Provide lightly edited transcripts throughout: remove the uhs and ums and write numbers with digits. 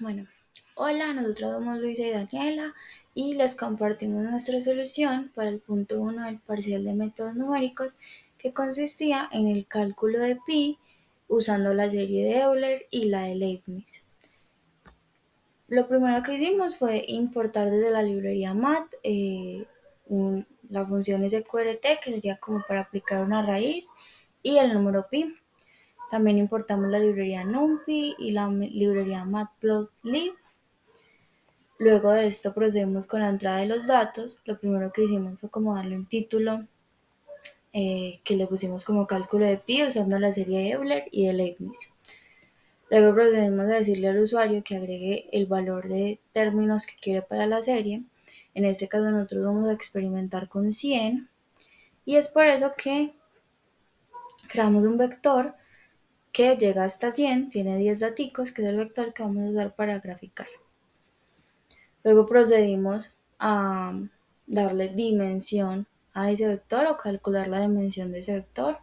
Bueno, hola, nosotros somos Luisa y Daniela y les compartimos nuestra solución para el punto uno del parcial de métodos numéricos que consistía en el cálculo de pi usando la serie de Euler y la de Leibniz. Lo primero que hicimos fue importar desde la librería MAT la función sqrt, que sería como para aplicar una raíz, y el número pi. También importamos la librería NumPy y la librería matplotlib. Luego de esto procedemos con la entrada de los datos. Lo primero que hicimos fue como darle un título que le pusimos como cálculo de pi usando la serie de Euler y de Leibniz. Luego procedemos a decirle al usuario que agregue el valor de términos que quiere para la serie. En este caso nosotros vamos a experimentar con 100 y es por eso que creamos un vector que llega hasta 100, tiene 10 daticos, que es el vector que vamos a usar para graficar. Luego procedimos a darle dimensión a ese vector o calcular la dimensión de ese vector.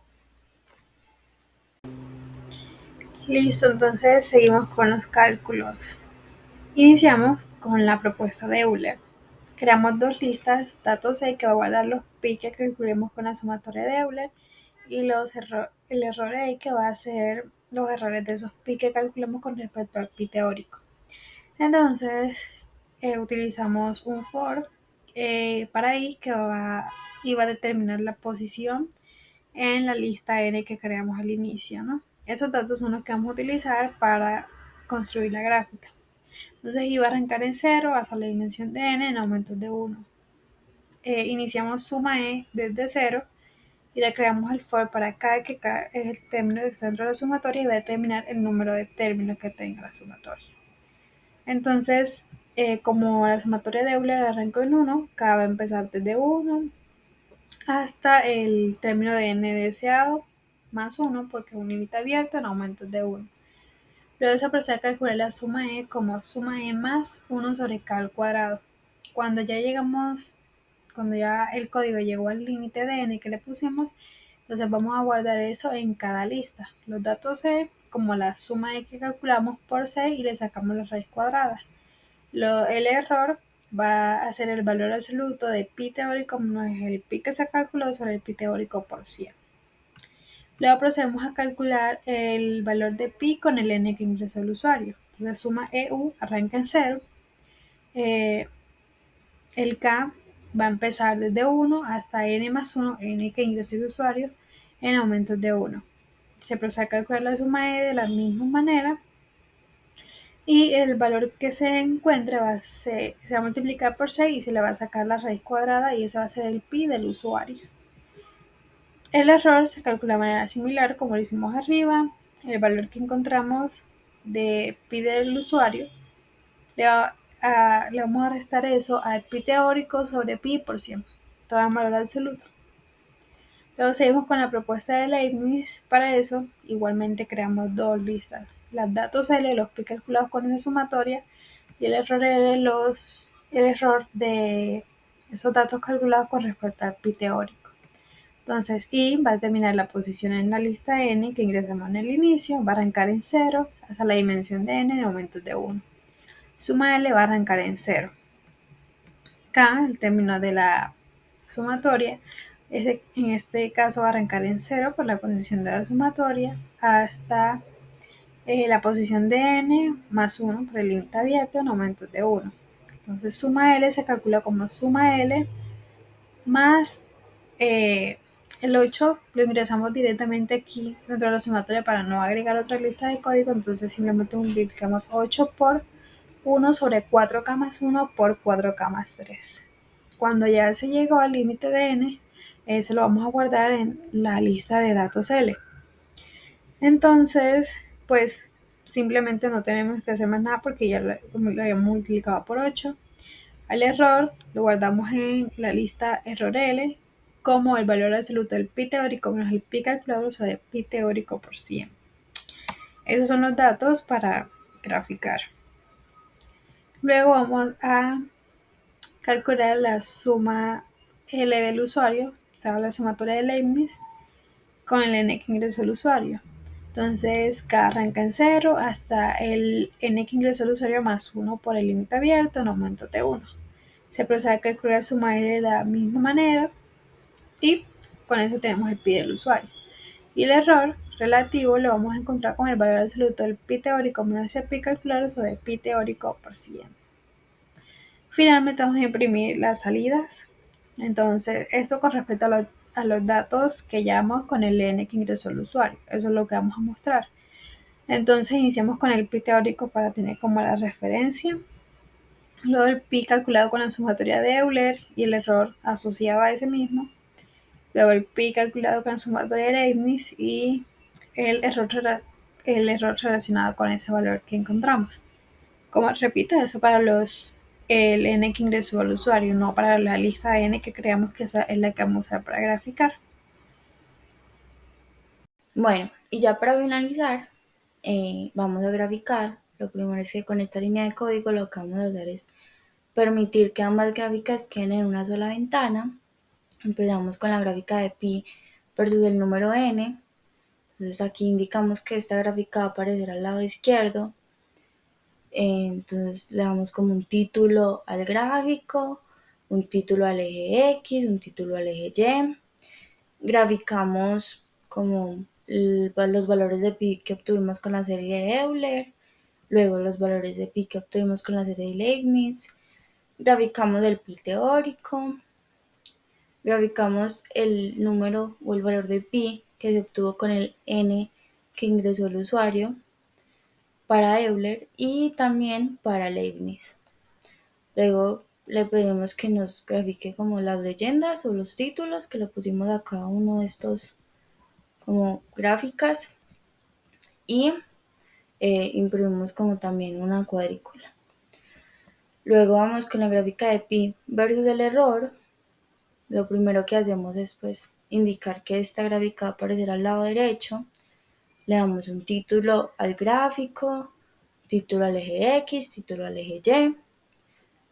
Listo, entonces seguimos con los cálculos. Iniciamos con la propuesta de Euler. Creamos dos listas, datos E que va a guardar los pi que calculemos con la sumatoria de Euler y el error E que va a ser los errores de esos pi que calculemos con respecto al pi teórico. Entonces utilizamos un for para i que iba a determinar la posición en la lista n que creamos al inicio, ¿no? Esos datos son los que vamos a utilizar para construir la gráfica. Entonces iba a arrancar en 0 hasta la dimensión de n en aumentos de 1. Iniciamos suma e desde 0 y le creamos el for para cada que es el término que está dentro de la sumatoria y va a determinar el número de términos que tenga la sumatoria. Entonces, como la sumatoria de Euler arrancó en 1, cada va a empezar desde 1 hasta el término de n deseado más 1 porque es un límite abierto en aumentos de 1. Luego se procede a calcular la suma e como suma e más 1 sobre k al cuadrado. Cuando ya el código llegó al límite de n que le pusimos, entonces vamos a guardar eso en cada lista. Los datos c como la suma e que calculamos por c y le sacamos la raíz cuadrada. El error va a ser el valor absoluto de pi teórico menos el pi que se calculó sobre el pi teórico por 100. Luego procedemos a calcular el valor de pi con el n que ingresó el usuario. Entonces suma EU arranca en 0. El k va a empezar desde 1 hasta n más 1, n que ingresó el usuario, en aumentos de 1. Se procede a calcular la suma e de la misma manera y el valor que se encuentre se va a multiplicar por 6 y se le va a sacar la raíz cuadrada y ese va a ser el pi del usuario. El error se calcula de manera similar como lo hicimos arriba. El valor que encontramos de pi del usuario le vamos a restar eso al pi teórico sobre pi por 100, todo en valor absoluto. Luego seguimos con la propuesta de Leibniz. Para eso igualmente creamos dos listas, las datos L, los pi calculados con esa sumatoria, y el error L, el error de esos datos calculados con respecto al pi teórico. Entonces, I va a determinar la posición en la lista n que ingresamos en el inicio, va a arrancar en 0 hasta la dimensión de n en aumentos de 1. Suma L va a arrancar en 0. K, el término de la sumatoria, en este caso va a arrancar en 0 por la condición de la sumatoria hasta la posición de n más 1 por el límite abierto en aumentos de 1. Entonces, suma L se calcula como suma L más el 8 lo ingresamos directamente aquí dentro de la sumatoria para no agregar otra lista de código, entonces simplemente multiplicamos 8 por 1 sobre 4k más 1 por 4k más 3. Cuando ya se llegó al límite de n, eso lo vamos a guardar en la lista de datos L. Entonces, pues simplemente no tenemos que hacer más nada porque ya lo habíamos multiplicado por 8. Al error lo guardamos en la lista error L como el valor absoluto del pi teórico menos el pi calculado sobre pi teórico por 100. Esos son los datos para graficar. Luego vamos a calcular la suma L del usuario, o sea, la sumatoria de Leibniz con el n que ingresó el usuario. Entonces, cada arranca en cero hasta el n que ingresó el usuario más 1 por el límite abierto en aumento de 1. Se procede a calcular su mail de la misma manera y con eso tenemos el pi del usuario. Y el error relativo lo vamos a encontrar con el valor absoluto del pi teórico menos el pi calculado sobre pi teórico por 100. Finalmente vamos a imprimir las salidas. Entonces, esto con respecto a los datos que llamamos con el n que ingresó el usuario. Eso es lo que vamos a mostrar. Entonces iniciamos con el pi teórico para tener como la referencia. Luego el pi calculado con la sumatoria de Euler y el error asociado a ese mismo. Luego el pi calculado con la sumatoria de Leibniz y el error, el error relacionado con ese valor que encontramos. Como repito, eso para el n que ingresó al usuario, no para la lista n que creamos que esa es la que vamos a usar para graficar. Bueno, y ya para finalizar, vamos a graficar. Lo primero es que con esta línea de código lo que vamos a hacer es permitir que ambas gráficas queden en una sola ventana. Empezamos con la gráfica de pi versus el número n. Entonces aquí indicamos que esta gráfica va a aparecer al lado izquierdo. Entonces le damos como un título al gráfico, un título al eje X, un título al eje Y. Graficamos como los valores de pi que obtuvimos con la serie de Euler, luego los valores de pi que obtuvimos con la serie de Leibniz, graficamos el pi teórico, graficamos el número o el valor de pi que se obtuvo con el n que ingresó el usuario para Euler y también para Leibniz. Luego le pedimos que nos grafique como las leyendas o los títulos que le pusimos a cada uno de estos como gráficas y imprimimos como también una cuadrícula. Luego vamos con la gráfica de pi versus el error. Lo primero que hacemos es pues indicar que esta gráfica va a aparecer al lado derecho. Le damos un título al gráfico, título al eje X, título al eje Y.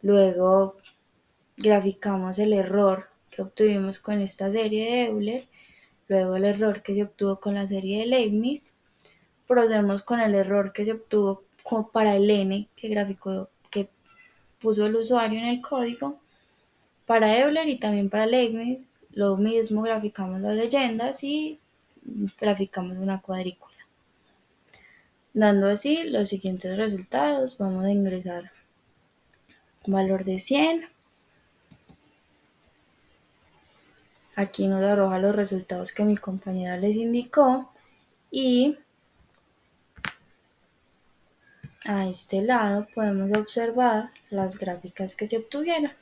Luego graficamos el error que obtuvimos con esta serie de Euler, luego el error que se obtuvo con la serie de Leibniz. Procedemos con el error que se obtuvo para el n que graficó, que puso el usuario en el código. Para Euler y también para Leibniz, lo mismo, graficamos las leyendas y graficamos una cuadrícula. Dando así los siguientes resultados, vamos a ingresar valor de 100. Aquí nos arroja los resultados que mi compañera les indicó y a este lado podemos observar las gráficas que se obtuvieron.